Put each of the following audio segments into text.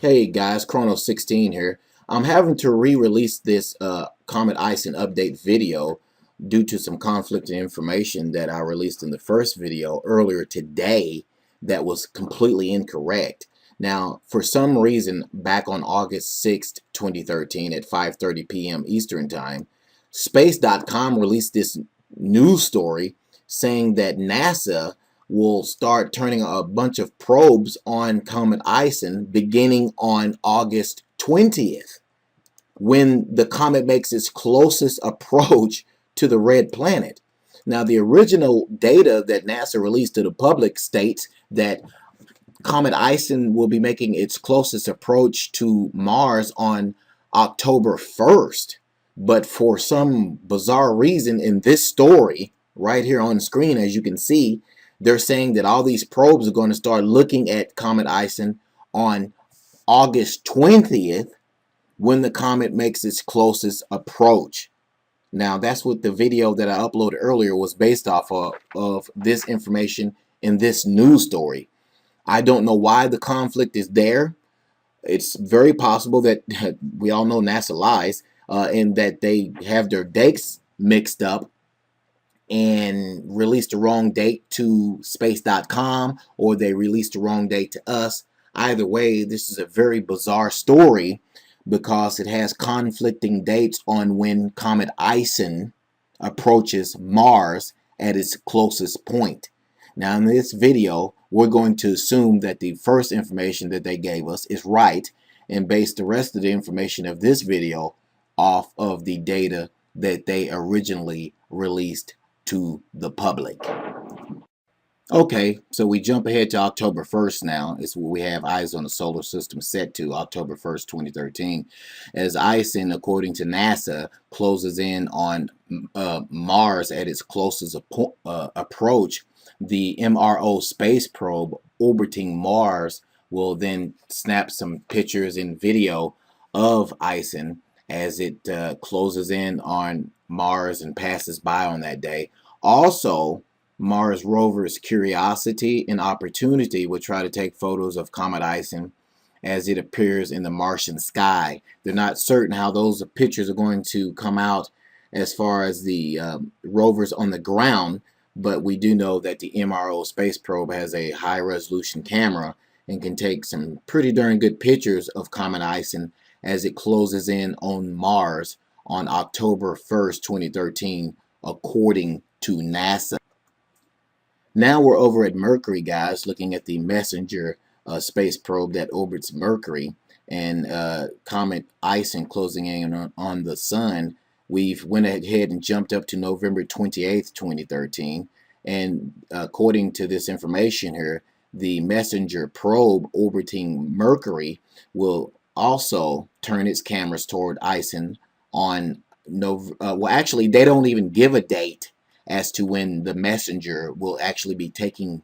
Hey guys, Chrono16 here. I'm having to re-release this Comet Ison update video due to some conflicting information that I released in the first video earlier today that was completely incorrect. Now, for some reason, back on August 6th, 2013 at 5:30 p.m. Eastern Time, Space.com released this news story saying that NASA will start turning a bunch of probes on Comet Ison beginning on August 20th, when the comet makes its closest approach to the red planet. Now, the original data that NASA released to the public states that Comet Ison will be making its closest approach to Mars on October 1st. But for some bizarre reason in this story, right here on screen, as you can see, they're saying that all these probes are going to start looking at Comet Ison on August 20th when the comet makes its closest approach. Now, that's what the video that I uploaded earlier was based off of this information in this news story. I don't know why the conflict is there. It's very possible that we all know NASA lies and that they have their dates mixed up and released the wrong date to space.com, or they released the wrong date to us. Either way, this is a very bizarre story because it has conflicting dates on when Comet Ison approaches Mars at its closest point. Now, in this video, we're going to assume that the first information that they gave us is right and base the rest of the information of this video off of the data that they originally released to the public. Okay, so we jump ahead to October 1st now. It's where we have eyes on the solar system set to October 1st, 2013. As Ison, according to NASA, closes in on Mars at its closest approach, the MRO space probe orbiting Mars will then snap some pictures and video of Ison as it closes in on Mars and passes by on that day. Also, Mars rovers Curiosity and Opportunity will try to take photos of Comet Ison as it appears in the Martian sky. They're not certain how those pictures are going to come out as far as the rovers on the ground, but we do know that the MRO space probe has a high resolution camera and can take some pretty darn good pictures of Comet Ison as it closes in on Mars on October 1st, 2013, according to NASA. Now we're over at Mercury, guys, looking at the Messenger space probe that orbits Mercury, and Comet Ison closing in on the Sun. We've went ahead and jumped up to November 28th, 2013, and according to this information here, the Messenger probe orbiting Mercury will also turn its cameras toward Ison on well, actually, they don't even give a date as to when the Messenger will actually be taking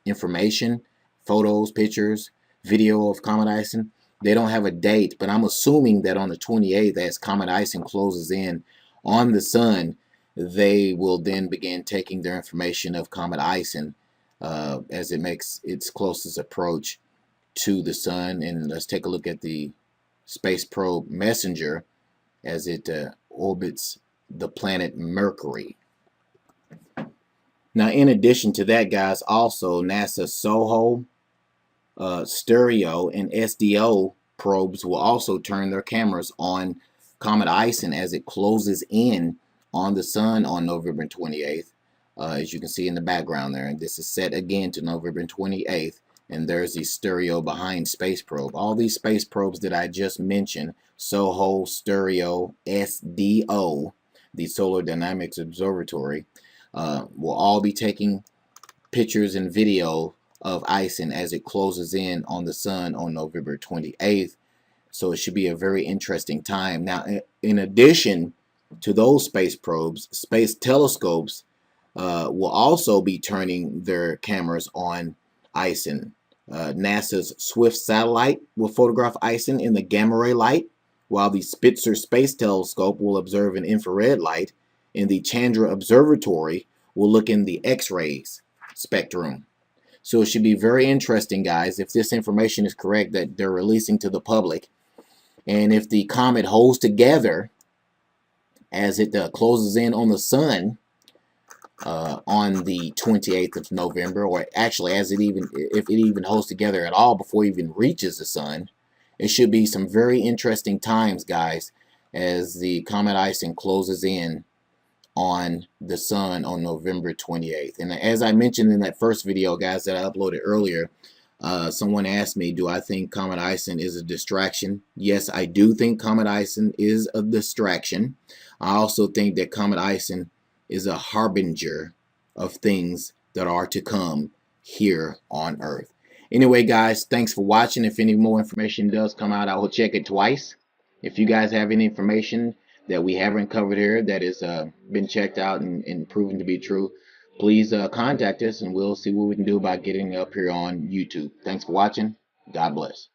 information, photos, pictures, video of Comet Ison. They don't have a date, but I'm assuming that on the 28th, as Comet Ison closes in on the Sun, they will then begin taking their information of Comet Ison as it makes its closest approach to the Sun. And let's take a look at the space probe Messenger as it orbits the planet Mercury. Now, in addition to that, guys, also NASA SOHO, Stereo, and SDO probes will also turn their cameras on Comet Ison as it closes in on the Sun on November 28th, as you can see in the background there. And this is set again to November 28th. And there's the Stereo behind space probe. All these space probes that I just mentioned, SOHO, Stereo, SDO, the Solar Dynamics Observatory, will all be taking pictures and video of Ison as it closes in on the Sun on November 28th. So it should be a very interesting time. Now, in addition to those space probes, space telescopes will also be turning their cameras on Ison. NASA's Swift satellite will photograph Ison in the gamma ray light, while the Spitzer Space Telescope will observe an infrared light, and the Chandra Observatory will look in the X-rays spectrum. So it should be very interesting, guys, if this information is correct that they're releasing to the public. And if the comet holds together as it closes in on the sun on the 28th of November, or actually if it even holds together at all before it even reaches the sun, it should be some very interesting times, guys, as the comet Ison closes in on the sun on November 28th. And as I mentioned in that first video, guys, that I uploaded earlier, someone asked me, do I think Comet Ison is a distraction? Yes, I do think Comet Ison is a distraction. I also think that Comet Ison is a harbinger of things that are to come here on Earth. Anyway, guys, thanks for watching. If any more information does come out, I will check it twice. If you guys have any information that we haven't covered here that has been checked out and proven to be true, please contact us and we'll see what we can do about getting up here on YouTube. Thanks for watching. God bless.